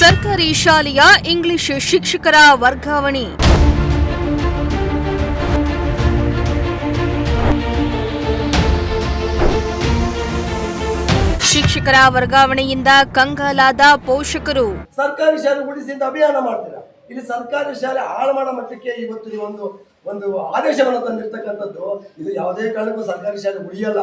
ಸರ್ಕಾರಿ ಶಾಲೆಯ ಇಂಗ್ಲಿಷ್ ಶಿಕ್ಷಕರ ವರ್ಗಾವಣೆ. ಶಿಕ್ಷಕರ ವರ್ಗಾವಣೆಯಿಂದ ಕಂಗಾಲಾದ ಪೋಷಕರು. ಸರ್ಕಾರಿ ಶಾಲೆ ಉಳಿಸಿ ಅಭಿಯಾನ ಮಾಡ್ತೀರಾ. ಇಲ್ಲಿ ಸರ್ಕಾರಿ ಶಾಲೆ ಹಾಳು ಮಾಡೋ ಮಟ್ಟಕ್ಕೆ ಇವತ್ತು ಒಂದು ಆದೇಶವನ್ನು ತಂದಿರತಕ್ಕಂಥದ್ದು. ಇದು ಯಾವುದೇ ಕಾರಣಕ್ಕೂ ಸರ್ಕಾರಿ ಶಾಲೆ ಉಳಿಯಲ್ಲ.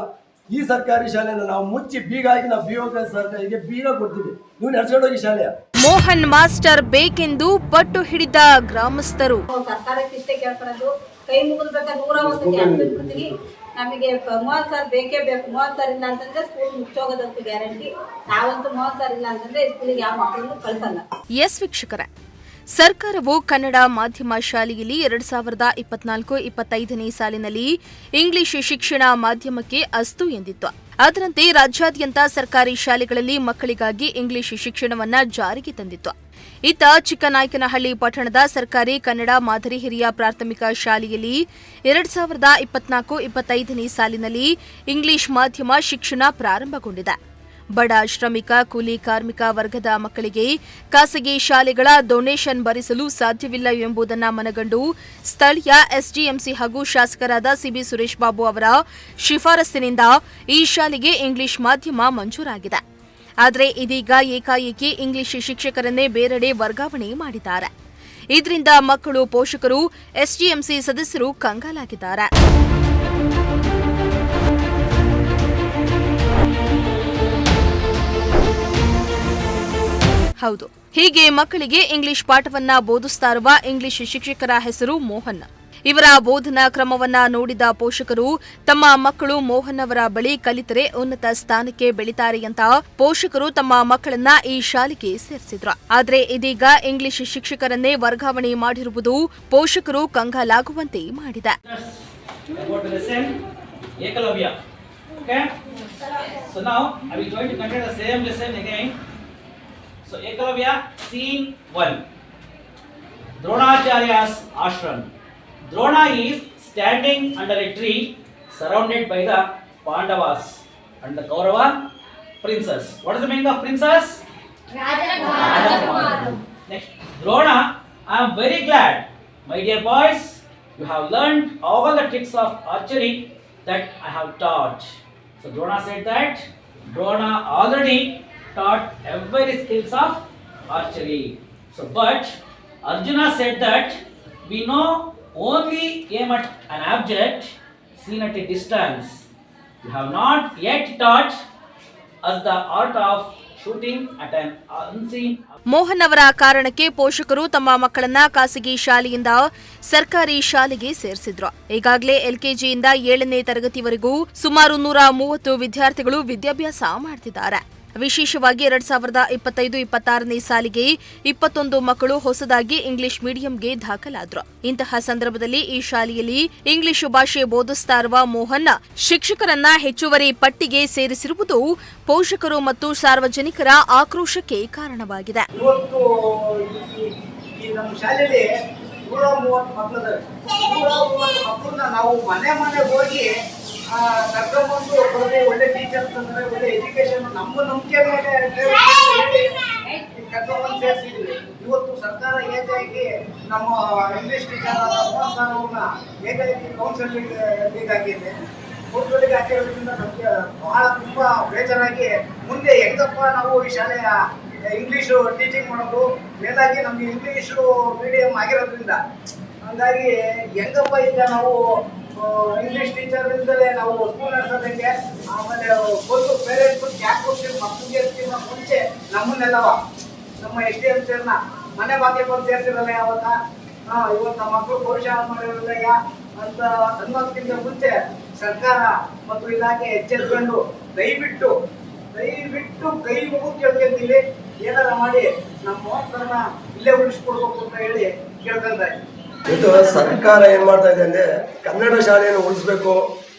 ಈ ಸರ್ಕಾರಿ ಶಾಲೆಯನ್ನು ನಾವು ಮುಚ್ಚಿ ಬೀಗ ಹಾಕಿ ನಾವು ಬಿಒ ಸರ್ಕಾರಿಗೆ ಬೀಗ ಕೊಡ್ತೀವಿ. ನೀವು ನಡೆಸೋಗಿ ಶಾಲೆಯ ಮೋಹನ್ ಮಾಸ್ಟರ್ ಬೇಕೆಂದು ಪಟ್ಟು ಹಿಡಿದ ಗ್ರಾಮಸ್ಥರು. ಸರ್ಕಾರಕ್ಕೆ ಇಷ್ಟೇ ಕೇಳ್ಕೊಳ್ಳೋದು, ಕೈ ಮುಗಿದ್ಬೇಕಾದ್ರೆ 101 ನಮಗೆ 30 ಸಾವಿರ ಬೇಕೇ ಬೇಕು. 30 ಸಾವಿರ ಇಲ್ಲ ಅಂತಂದ್ರೆ ಸ್ಕೂಲ್ ಮುಚ್ಚೋಗೋದಂತೂ ಗ್ಯಾರಂಟಿ. ನಾವಂತೂ 30 ಸಾವಿರ ಇಲ್ಲ ಅಂತಂದ್ರೆ ಸ್ಕೂಲಿಗೆ ಯಾವ ಮಕ್ಕಳನ್ನು ಕಳಿಸಲ್ಲ. ಎಸ್ ವೀಕ್ಷಕರೇ, ಸರ್ಕಾರವು ಕನ್ನಡ ಮಾಧ್ಯಮ ಶಾಲೆಯಲ್ಲಿ 2024-25ನೇ ಸಾಲಿನಲ್ಲಿ ಇಂಗ್ಲಿಷ್ ಶಿಕ್ಷಣ ಮಾಧ್ಯಮಕ್ಕೆ ಅಸ್ತು ಎಂದಿತ್ತು. ಅದರಂತೆ ರಾಜ್ಯಾದ್ಯಂತ ಸರ್ಕಾರಿ ಶಾಲೆಗಳಲ್ಲಿ ಮಕ್ಕಳಿಗಾಗಿ ಇಂಗ್ಲಿಷ್ ಶಿಕ್ಷಣವನ್ನ ಜಾರಿಗೆ ತಂದಿತ್ತು. ಇತ್ತ ಚಿಕ್ಕನಾಯಕನಹಳ್ಳಿ ಪಟ್ಟಣದ ಸರ್ಕಾರಿ ಕನ್ನಡ ಮಾದರಿ ಹಿರಿಯ ಪ್ರಾಥಮಿಕ ಶಾಲೆಯಲ್ಲಿ 2024-25ನೇ ಸಾಲಿನಲ್ಲಿ ಇಂಗ್ಲಿಷ್ ಮಾಧ್ಯಮ ಶಿಕ್ಷಣ ಪ್ರಾರಂಭಗೊಂಡಿದೆ. ಬಡ ಶ್ರಮಿಕ ಕೂಲಿ ಕಾರ್ಮಿಕ ವರ್ಗದ ಮಕ್ಕಳಿಗೆ ಖಾಸಗಿ ಶಾಲೆಗಳ ಡೊನೇಷನ್ ಭರಿಸಲು ಸಾಧ್ಯವಿಲ್ಲ ಎಂಬುದನ್ನು ಮನಗಂಡು ಸ್ಥಳೀಯ ಎಸ್ಡಿಎಂಸಿ ಹಾಗೂ ಶಾಸಕರಾದ ಸಿಬಿ ಸುರೇಶ್ ಬಾಬು ಅವರ ಶಿಫಾರಸ್ಸಿನಿಂದ ಈ ಶಾಲೆಗೆ ಇಂಗ್ಲಿಷ್ ಮಾಧ್ಯಮ ಮಂಜೂರಾಗಿದೆ. ಆದರೆ ಇದೀಗ ಏಕಾಏಕಿ ಇಂಗ್ಲಿಷ್ ಶಿಕ್ಷಕರನ್ನೇ ಬೇರೆಡೆ ವರ್ಗಾವಣೆ ಮಾಡಿದ್ದಾರೆ. ಇದರಿಂದ ಮಕ್ಕಳು, ಪೋಷಕರು, ಎಸ್ಡಿಎಂಸಿ ಸದಸ್ಯರು ಕಂಗಾಲಾಗಿದ್ದಾರೆ. ಹೌದು, ಹೀಗೆ ಮಕ್ಕಳಿಗೆ ಇಂಗ್ಲಿಷ್ ಪಾಠವನ್ನ ಬೋಧಿಸ್ತಾ ಇರುವ ಇಂಗ್ಲಿಷ್ ಶಿಕ್ಷಕರ ಹೆಸರು ಮೋಹನ್. ಇವರ ಬೋಧನಾ ಕ್ರಮವನ್ನ ನೋಡಿದ ಪೋಷಕರು ತಮ್ಮ ಮಕ್ಕಳು ಮೋಹನ್ ಅವರ ಬಳಿ ಕಲಿತರೆ ಉನ್ನತ ಸ್ಥಾನಕ್ಕೆ ಬೆಳಿತಾರೆ ಅಂತ ಪೋಷಕರು ತಮ್ಮ ಮಕ್ಕಳನ್ನ ಈ ಶಾಲೆಗೆ ಸೇರಿಸಿದ್ರು. ಆದ್ರೆ ಇದೀಗ ಇಂಗ್ಲಿಷ್ ಶಿಕ್ಷಕರನ್ನೇ ವರ್ಗಾವಣೆ ಮಾಡಿರುವುದು ಪೋಷಕರು ಕಂಗಾಲಾಗುವಂತೆ ಮಾಡಿದೆ. So Ekalavya, scene 1. Dronacharya's ashram. Drona is standing under a tree surrounded by the Pandavas and the Kaurava princess. What is the meaning of princess? Rajakumar. Next, Drona, I am very glad, my dear boys, you have learned all the tricks of archery that I have taught. So Drona said that Drona already taught every skills of archery. So but Arjuna said that we know only aim at an object seen at a distance. You have not yet taught us the art of shooting at an unseen. Mohan ಅವರ ಕಾರಣಕ್ಕೆ ಪೋಷಕರು ತಮ್ಮ ಮಕ್ಕಳನ್ನ ಖಾಸಗಿ ಶಾಲೆಯಿಂದ ಸರ್ಕಾರಿ ಶಾಲೆಗೆ ಸೇರಿಸಿದ್ರು. ಈಗಾಗಲೇ ಎಲ್ಕೆಜಿಯಿಂದ 7ನೇ ತರಗತಿವರೆಗೂ ಸುಮಾರು 130 ವಿದ್ಯಾರ್ಥಿಗಳು ವಿದ್ಯಾಭ್ಯಾಸ ಮಾಡ್ತಿದ್ದಾರೆ. ವಿಶೇಷವಾಗಿ 2025-26ನೇ ಸಾಲಿಗೆ 21 ಮಕ್ಕಳು ಹೊಸದಾಗಿ ಇಂಗ್ಲಿಷ್ ಮೀಡಿಯಂಗೆ ದಾಖಲಾದ್ರು. ಇಂತಹ ಸಂದರ್ಭದಲ್ಲಿ ಈ ಶಾಲೆಯಲ್ಲಿ ಇಂಗ್ಲಿಷ್ ಭಾಷೆ ಬೋಧಿಸ್ತಾ ಇರುವ ಮೋಹನ್ ಶಿಕ್ಷಕರನ್ನ ಹೆಚ್ಚುವರಿ ಪಟ್ಟಿಗೆ ಸೇರಿಸಿರುವುದು ಪೋಷಕರು ಮತ್ತು ಸಾರ್ವಜನಿಕರ ಆಕ್ರೋಶಕ್ಕೆ ಕಾರಣವಾಗಿದೆ. ನಾವು ಮನೆ ಹೋಗಿ ಕರ್ಕೊಂಡ್ಬಂದು ಒಳ್ಳೆ ಟೀಚರ್ಸ್ ಅಂದ್ರೆ ಒಳ್ಳೆ ಎಜುಕೇಶನ್ ನಮ್ಮ ನಂಬಿಕೆ ಮೇಲೆ ಕರ್ಕೊಂಡ್ಬಂದು ಸೇರಿಸಿದ್ವಿ. ಇವತ್ತು ಸರ್ಕಾರ ಏಕಾಏಕಿ ನಮ್ಮ ಇಂಗ್ಲಿಷ್ ಟೀಚರ್ ಅವ್ರನ್ನ ಏಕಾಏಕಿ ಕೌನ್ಸಿಲಿಂಗ್ ಹಾಕಿದೆ. ಕೌನ್ಸಿಲಿಂಗ್ ಹಾಕಿರೋದ್ರಿಂದ ನಮಗೆ ಬಹಳ ತುಂಬಾ ಬೇಜಾರಾಗಿ ಮುಂದೆ ಹೆಂಗಪ್ಪ ನಾವು ಈ ಶಾಲೆಯ ಇಂಗ್ಲಿಷು ಟೀಚಿಂಗ್ ಮಾಡೋದು. ಮೇಲಾಗಿ ನಮ್ಗೆ ಇಂಗ್ಲಿಷು ಮೀಡಿಯಂ ಆಗಿರೋದ್ರಿಂದ ಹಂಗಾಗಿ ಹೆಂಗಪ್ಪ ಈಗ ನಾವು ಇಂಗ್ಲಿಷ್ ಟೀಚರ್ ಇಲ್ದಲೇ ನಾವು ಸ್ಕೂಲ್ ನಡೆಸೋದಂಗೆ. ಆಮೇಲೆ ಒಂದು ಪೇರೆಂಟ್ಸ್ ಕ್ಯಾಕ್ ಕೊಡ್ತೀವಿ ಮಕ್ಕಳಿಗೆ ಮುಂಚೆ ನಮ್ಮನ್ನೆಲ್ಲವ ನಮ್ಮ SDMCನ ಮನೆ ಬಾಕಿ ಬಂದು ಸೇರ್ತಿರಲ್ಲ ಯಾವತ್ತ ಇವತ್ತು ನಮ್ಮ ಮಕ್ಕಳು ಭವಿಷ್ಯ ಮಾಡಿರಲ್ಲ ಅಂತ ಅನ್ನೋದಕ್ಕಿಂತ ಮುಂಚೆ ಸರ್ಕಾರ ಮತ್ತು ಇಲಾಖೆ ಎಚ್ಚೆತ್ಕೊಂಡು ದಯವಿಟ್ಟು ಕೈ ಮುಗಿದು ಕೇಳ್ಕೊಂತೀವಿ, ಏನಾರ ಮಾಡಿ ನಮ್ಮ ಮಕ್ಕಳನ್ನ ಇಲ್ಲೇ ಉಳಿಸ್ಕೊಡ್ಬೇಕು ಅಂತ ಹೇಳಿ ಕೇಳ್ಕೊಂತ ಇದ್ದೀವಿ. ಇದು ಸರ್ಕಾರ ಏನ್ ಮಾಡ್ತಾ ಇದೆ ಅಂದ್ರೆ ಕನ್ನಡ ಶಾಲೆಯನ್ನು ಉಳಿಸ್ಬೇಕು,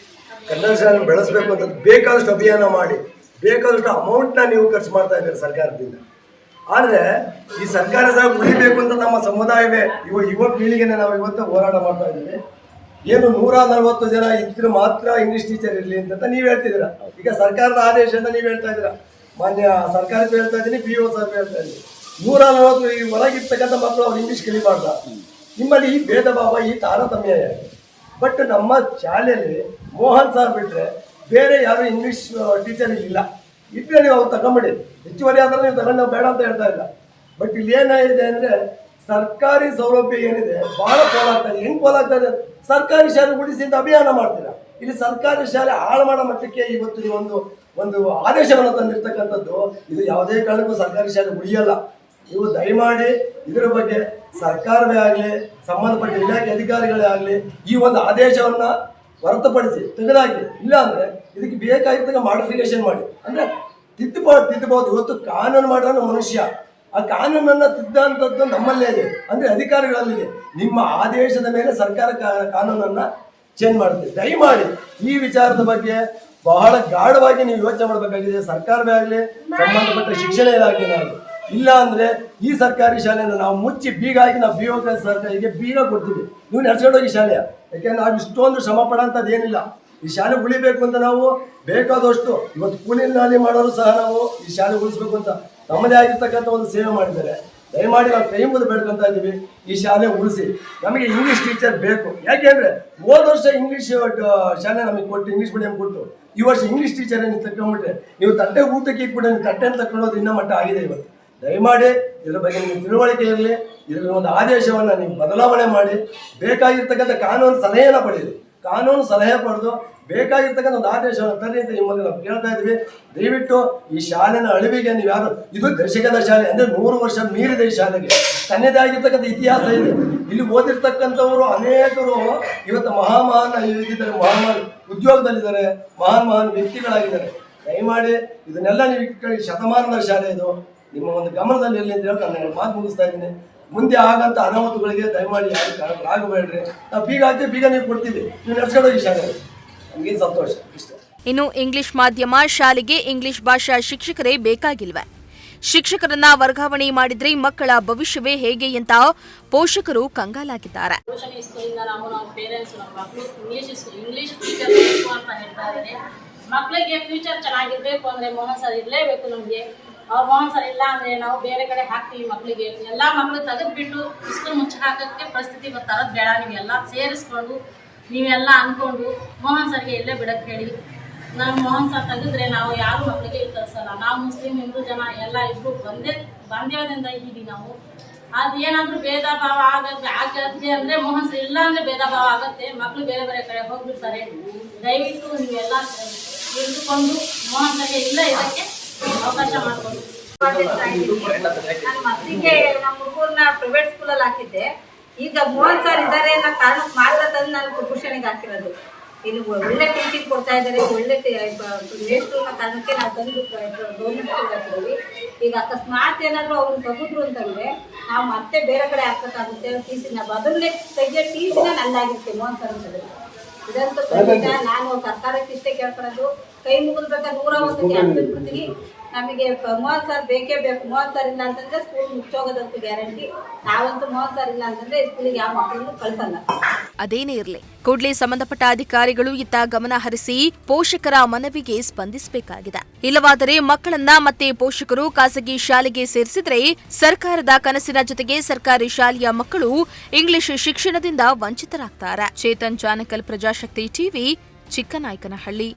ಕನ್ನಡ ಶಾಲೆಯನ್ನು ಬೆಳೆಸಬೇಕು ಅಂತ ಬೇಕಾದಷ್ಟು ಅಭಿಯಾನ ಮಾಡಿ ಬೇಕಾದಷ್ಟು ಅಮೌಂಟ್ನ ನೀವು ಖರ್ಚು ಮಾಡ್ತಾ ಇದ್ದೀರಿ ಸರ್ಕಾರದಿಂದ. ಆದರೆ ಈ ಸರ್ಕಾರ ಸಹ ಉಳಿಬೇಕು ಅಂತ ನಮ್ಮ ಸಮುದಾಯವೇ ಯುವ ಪೀಳಿಗೆನೇ ನಾವು ಇವತ್ತು ಹೋರಾಟ ಮಾಡ್ತಾ ಇದ್ದೀವಿ. ಏನು 140 ಜನ ಇದ್ರೆ ಮಾತ್ರ ಇಂಗ್ಲಿಷ್ ಟೀಚರ್ ಇರಲಿ ಅಂತ ನೀವು ಹೇಳ್ತಿದ್ದೀರಾ. ಈಗ ಸರ್ಕಾರದ ಆದೇಶ ಅಂತ ನೀವು ಹೇಳ್ತಾ ಇದ್ದೀರಾ. ಮಾನ್ಯ ಸರ್ಕಾರಕ್ಕೂ ಹೇಳ್ತಾ ಇದ್ದೀನಿ, PO ಸರ್ ಹೇಳ್ತಾ ಇದ್ದೀನಿ. 140 ಈ ಒಳಗಿರ್ತಕ್ಕಂಥ ಮಕ್ಕಳು ಅವ್ರು ಇಂಗ್ಲೀಷ್ ಕಲಿಬಾರ್ದ? ನಿಮ್ಮಲ್ಲಿ ಈ ಭೇದ ಭಾವ, ಈ ತಾರತಮ್ಯ ಯಾಕೆ? ಬಟ್ ನಮ್ಮ ಶಾಲೆಯಲ್ಲಿ ಮೋಹನ್ ಸರ್ ಬಿಟ್ಟರೆ ಬೇರೆ ಯಾರು ಇಂಗ್ಲೀಷ್ ಟೀಚರ್ ಇಲ್ಲ. ಇದ್ರೆ ನೀವು ಅವ್ರು ತಗೊಂಬಿಡಿ, ಹೆಚ್ಚುವರಿ ಆದ್ರೆ ನೀವು ತಗೊಂಡು ನಾವು ಬೇಡ ಅಂತ ಹೇಳ್ತಾ ಇಲ್ಲ. ಬಟ್ ಇಲ್ಲಿ ಏನಾಗಿದೆ ಅಂದರೆ ಸರ್ಕಾರಿ ಸೌಲಭ್ಯ ಏನಿದೆ ಭಾಳ ಪೋಲಾಗ್ತಾ ಇದೆ. ಹೆಂಗೆ ಪೋಲಾಗ್ತಾ ಇದೆ? ಸರ್ಕಾರಿ ಶಾಲೆ ಉಳಿಸಿ ಅಂತ ಅಭಿಯಾನ ಮಾಡ್ತೀರಾ. ಇಲ್ಲಿ ಸರ್ಕಾರಿ ಶಾಲೆ ಹಾಳು ಮಾಡೋ ಮಟ್ಟಕ್ಕೆ ಇವತ್ತು ನೀವು ಒಂದು ಆದೇಶವನ್ನು ತಂದಿರ್ತಕ್ಕಂಥದ್ದು. ಇದು ಯಾವುದೇ ಕಾರಣಕ್ಕೂ ಸರ್ಕಾರಿ ಶಾಲೆ ಉಳಿಯಲ್ಲ. ನೀವು ದಯಮಾಡಿ ಇದರ ಬಗ್ಗೆ ಸರ್ಕಾರವೇ ಆಗಲಿ, ಸಂಬಂಧಪಟ್ಟ ಇಲಾಖೆ ಅಧಿಕಾರಿಗಳೇ ಆಗಲಿ ಈ ಒಂದು ಆದೇಶವನ್ನು ಹೊರತುಪಡಿಸಿ ತೆಗೆದಾಕಿ. ಇಲ್ಲ ಅಂದರೆ ಇದಕ್ಕೆ ಬೇಕಾಗಿರ್ತಕ್ಕ ಮಾಡಿಫಿಕೇಶನ್ ಮಾಡಿ, ಅಂದರೆ ತಿದ್ದಬಹುದು. ಇವತ್ತು ಕಾನೂನು ಮಾಡೋನು ಮನುಷ್ಯ, ಆ ಕಾನೂನನ್ನು ತಿದ್ದಂಥದ್ದು ನಮ್ಮಲ್ಲೇ ಇದೆ, ಅಂದರೆ ಅಧಿಕಾರಿಗಳಲ್ಲಿದೆ. ನಿಮ್ಮ ಆದೇಶದ ಮೇಲೆ ಸರ್ಕಾರ ಕಾನೂನನ್ನು ಚೇಂಜ್ ಮಾಡುತ್ತೆ. ದಯಮಾಡಿ ಈ ವಿಚಾರದ ಬಗ್ಗೆ ಬಹಳ ಗಾಢವಾಗಿ ನೀವು ಯೋಚನೆ ಮಾಡಬೇಕಾಗಿದೆ. ಸರ್ಕಾರವೇ ಆಗಲಿ, ಸಂಬಂಧಪಟ್ಟ ಶಿಕ್ಷಣ ಇಲಾಖೆನೇ ಆಗಲಿ. ಇಲ್ಲ ಅಂದರೆ ಈ ಸರ್ಕಾರಿ ಶಾಲೆಯನ್ನು ನಾವು ಮುಚ್ಚಿ ಬೀಗ ಹಾಕಿ ನಾವು ಸರ್ಕಾರಿಗೆ ಬೀಗ ಕೊಡ್ತೀವಿ, ನೀವು ನಡೆಸ್ಕೊಂಡೋಗಿ ಶಾಲೆಯ. ಯಾಕೆಂದ್ರೆ ನಾವು ಇಷ್ಟೊಂದು ಶ್ರಮ ಪಡೋಂಥದ್ದು ಏನಿಲ್ಲ. ಈ ಶಾಲೆ ಉಳಿಬೇಕು ಅಂತ ನಾವು ಬೇಕಾದಷ್ಟು ಇವತ್ತು ಕೂಲಿ ನಾಲಿ ಮಾಡೋರು ಸಹ ನಾವು ಈ ಶಾಲೆ ಉಳಿಸ್ಬೇಕು ಅಂತ ನಮ್ಮದೇ ಆಗಿರ್ತಕ್ಕಂಥ ಒಂದು ಸೇವೆ ಮಾಡಿದ್ದಾರೆ. ದಯಮಾಡಿ ನಾವು ಕೈ ಮುಗಿದು ಬೇಡ್ಕೊತಾ ಇದ್ದೀವಿ, ಈ ಶಾಲೆ ಉಳಿಸಿ. ನಮಗೆ ಇಂಗ್ಲೀಷ್ ಟೀಚರ್ ಬೇಕು. ಯಾಕೆಂದರೆ ಹೋದ ವರ್ಷ ಇಂಗ್ಲೀಷ್ ಶಾಲೆ ನಮಗೆ ಕೊಟ್ಟು, ಇಂಗ್ಲೀಷ್ ಮೀಡಿಯಂ ಕೊಟ್ಟು, ಈ ವರ್ಷ ಇಂಗ್ಲೀಷ್ ಟೀಚರ್ ನೀವು ತಗೊಂಡ್ಬಿಟ್ರೆ ನೀವು ತಟ್ಟೆ ಊಟಕ್ಕೆ ಇಟ್ಬಿಟ್ಟು ನೀವು ತಟ್ಟೆಯನ್ನು ತಗೊಂಡೋದು ಇನ್ನೂ ಮಟ್ಟ ಆಗಿದೆ ಇವತ್ತು. ದಯಮಾಡಿ ಇದರ ಬಗ್ಗೆ ನಿಮಗೆ ತಿಳುವಳಿಕೆ ಇರಲಿ. ಇದರಲ್ಲಿ ಒಂದು ಆದೇಶವನ್ನು ನೀವು ಬದಲಾವಣೆ ಮಾಡಿ ಬೇಕಾಗಿರ್ತಕ್ಕಂಥ ಕಾನೂನು ಸಲಹೆಯನ್ನು ಪಡೆಯಿರಿ. ಕಾನೂನು ಸಲಹೆ ಪಡೆದು ಬೇಕಾಗಿರ್ತಕ್ಕಂಥ ಒಂದು ಆದೇಶವನ್ನು ತರ್ರಿ ಅಂತ ನಿಮ್ಮಲ್ಲಿ ನಾವು ಕೇಳ್ತಾ ಇದ್ವಿ. ದಯವಿಟ್ಟು ಈ ಶಾಲೆನ ಅಳಿವಿಗೆ ನೀವು ಯಾರು, ಇದು ದಶಕದ ಶಾಲೆ, ಅಂದರೆ 100 ವರ್ಷ ಮೀರಿದೆ ಈ ಶಾಲೆಗೆ. ತನ್ನದೇ ಆಗಿರ್ತಕ್ಕಂಥ ಇತಿಹಾಸ ಇದೆ. ಇಲ್ಲಿ ಓದಿರ್ತಕ್ಕಂಥವರು ಅನೇಕರು ಇವತ್ತು ಮಹಾನ್ ಇದ್ದಾರೆ, ಮಹಾನ್ ಉದ್ಯೋಗದಲ್ಲಿದ್ದಾರೆ, ಮಹಾನ್ ವ್ಯಕ್ತಿಗಳಾಗಿದ್ದಾರೆ. ದಯಮಾಡಿ ಇದನ್ನೆಲ್ಲ ನೀವು ಇಟ್ಕೊಳ್ಳಿ. ಶತಮಾನದ ಶಾಲೆ ಇದು, ನಿಮ್ಮ ಒಂದು ಗಮನದಲ್ಲಿ ಇರಲಿ ಅಂತ ಹೇಳಿ ನಾನು ಮಾತು ಮುಗಿಸ್ತಾ ಇದ್ದೀನಿ. ಮುಂದೆ ಆಗಂತ ಅನಾಹುತಗಳಿಗೆ ದಯಮಾಡಿ ಯಾರು ಆಗಬೇಡ್ರಿ. ನಾವು ಬೀಗ ಹಾಕಿ ಬೀಗ ನೀವು ಕೊಡ್ತೀವಿ, ನೀವು ನಡೆಸ್ಕೊಂಡೋಗಿ ಶಾಲೆ. ನಮಗೆ ಸಂತೋಷ ಇಷ್ಟ. ಇನ್ನು ಇಂಗ್ಲಿಷ್ ಮಾಧ್ಯಮ ಶಾಲೆಗೆ ಇಂಗ್ಲಿಷ್ ಭಾಷಾ ಶಿಕ್ಷಕರೇ ಬೇಕಾಗಿಲ್ವೇ? ಶಿಕ್ಷಕರನ್ನ ವರ್ಗಾವಣೆ ಮಾಡಿದ್ರೆ ಮಕ್ಕಳ ಭವಿಷ್ಯವೇ ಹೇಗೆ ಅಂತ ಪೋಷಕರು ಕಂಗಾಲಾಗಿದ್ದಾರೆ. ಮಕ್ಕಳಿಗೆ ಫ್ಯೂಚರ್ ಚೆನ್ನಾಗಿರ್ಬೇಕು ಅಂದ್ರೆ ಮೋಹನ್ ಸರ್ ಇರಲೇಬೇಕು. ನಮಗೆ ಅವ್ರು ಮೋಹನ್ ಸರ್ ಇಲ್ಲ ಅಂದ್ರೆ ನಾವು ಬೇರೆ ಕಡೆ ಹಾಕ್ತೀವಿ. ಮಕ್ಕಳಿಗೆ ಎಲ್ಲಾ ಮಕ್ಕಳು ತೆಗೆದ್ಬಿಟ್ಟು ಸ್ಕೂಲ್ ಮುಚ್ಚ ಹಾಕಕ್ಕೆ ಪರಿಸ್ಥಿತಿ ತರೋದು ಬೇಡ. ನೀವೆಲ್ಲ ಸೇರಿಸ್ಕೊಂಡು ನೀವೆಲ್ಲ ಅನ್ಕೊಂಡು ಮೋಹನ್ ಸರ್ಗೆ ಇಲ್ಲೇ ಬಿಡಕ್ಕೆ ಹೇಳಿ. ನಾವು ಮೋಹನ್ ಸರ್ ತೆಗೆದ್ರೆ ನಾವು ಯಾರು ಮಕ್ಕಳಿಗೆ ಇಲ್ಲಿ ಕಳ್ಸಲ್ಲ. ನಾವು ಮುಸ್ಲಿಂ ಹಿಂದೂ ಜನ ಎಲ್ಲ ಇಬ್ರು ಬಂದೇದಿಂದ ಇದ್ದೀವಿ ನಾವು. ಅದು ಏನಾದರೂ ಭೇದ ಭಾವ ಆಗತ್ತೆ ಅಂದ್ರೆ ಮೋಹನ್ ಸರ್ ಇಲ್ಲ ಅಂದ್ರೆ ಭೇದ ಭಾವ ಆಗತ್ತೆ. ಮಕ್ಕಳು ಬೇರೆ ಬೇರೆ ಕಡೆ ಹೋಗ್ಬಿಡ್ತಾರೆ. ದಯವಿಟ್ಟು ನೀವೆಲ್ಲ ಇದ್ದುಕೊಂಡು ಮೋಹನ್ ಸರ್ಗೆ ಇಲ್ಲೇ ಇದಕ್ಕೆ ಅವಕಾಶ ಮಾಡ್ಕೊಂಡು. ನಾನು ಮಕ್ಕಳಿಗೆ ನಮ್ಮ ಹುಡುಗರನ್ನ ಪ್ರೈವೇಟ್ ಸ್ಕೂಲಲ್ಲಿ ಹಾಕಿದ್ದೆ. ಈಗ ಮೋಹನ್ ಸರ್ ಇದ್ದಾರೆ ಅನ್ನೋ ಕಾರಣಕ್ಕೆ ಮಾತ್ರ ತಂದು ನಾನು ಕುಪುಷಣಿಗೆ ಹಾಕಿರೋದು. ಇಲ್ಲಿ ಒಳ್ಳೆ ಟೀಚಿಂಗ್ ಕೊಡ್ತಾ ಇದ್ದಾರೆ, ಒಳ್ಳೆ ವೇಸ್ಟ್ ಅನ್ನೋ ಕಾರಣಕ್ಕೆ ನಾವು ತಂದು ಗೌರ್ಮೆಂಟ್ ಸ್ಕೂಲ್ ಹಾಕಿದ್ವಿ. ಈಗ ಅಕಸ್ಮಾತ್ ಏನಾದರೂ ಅವ್ರನ್ನ ತಗೊಂಡ್ರು ಅಂತಂದ್ರೆ ನಾವು ಮತ್ತೆ ಬೇರೆ ಕಡೆ ಹಾಕ್ಬೇಕಾಗುತ್ತೆ. ಟಿಸಿನ ಬದಲೇ ತೆಗೆಯೋ ಟಿಸಿನ ನಲ್ಲಾಗಿರುತ್ತೆ ಮೋಹನ್ ಸರ್ ಅಂತಂದ್ರೆ. ಇದಂತೂ ಖಂಡಿತ ನಾನು ಸರ್ಕಾರಕ್ಕೆ ಇಷ್ಟೇ ಕೇಳ್ಕೊಳ್ಳೋದು, ಕೈ ಮುಗಿದ್ಬೇಕಾದ್ರೆ 101ಕ್ಕೆ ಹಾಕ್ಬಿಡ್ತೀವಿ. ನಮಗೆ ಮೋಹನ್ ಸರ್ ಬೇಕೇ ಬೇಕು. ಮೋಹನ್ ಸರ್ ಇಲ್ಲ ಅಂತಂದ್ರೆ ಸ್ಕೂಲ್ ಮುಚ್ಚೋಗೋದಂತೂ ಗ್ಯಾರಂಟಿ. ನಾವಂತೂ ಮೋಹನ್ ಸರ್ ಇಲ್ಲ ಅಂತಂದ್ರೆ ಸ್ಕೂಲಿಗೆ ಯಾವ ಮಕ್ಕಳನ್ನು ಕಳಿಸಲ್ಲ. ಅದೇನೇ ಇರಲಿ, ಕೂಡಲೇ ಸಂಬಂಧಪಟ್ಟ ಅಧಿಕಾರಿಗಳು ಇತ್ತ ಗಮನ ಹರಿಸಿ ಪೋಷಕರ ಮನವಿಗೆ ಸ್ಪಂದಿಸಬೇಕಾಗಿದೆ. ಇಲ್ಲವಾದರೆ ಮಕ್ಕಳನ್ನ ಮತ್ತೆ ಪೋಷಕರು ಖಾಸಗಿ ಶಾಲೆಗೆ ಸೇರಿಸಿದ್ರೆ ಸರ್ಕಾರದ ಕನಸಿನ ಜೊತೆಗೆ ಸರ್ಕಾರಿ ಶಾಲೆಯ ಮಕ್ಕಳು ಇಂಗ್ಲಿಷ್ ಶಿಕ್ಷಣದಿಂದ ವಂಚಿತರಾಗ್ತಾರೆ. ಚೇತನ್ ಜಾನಕಲ್, ಪ್ರಜಾಶಕ್ತಿ ಟಿವಿ, ಚಿಕ್ಕನಾಯಕನಹಳ್ಳಿ.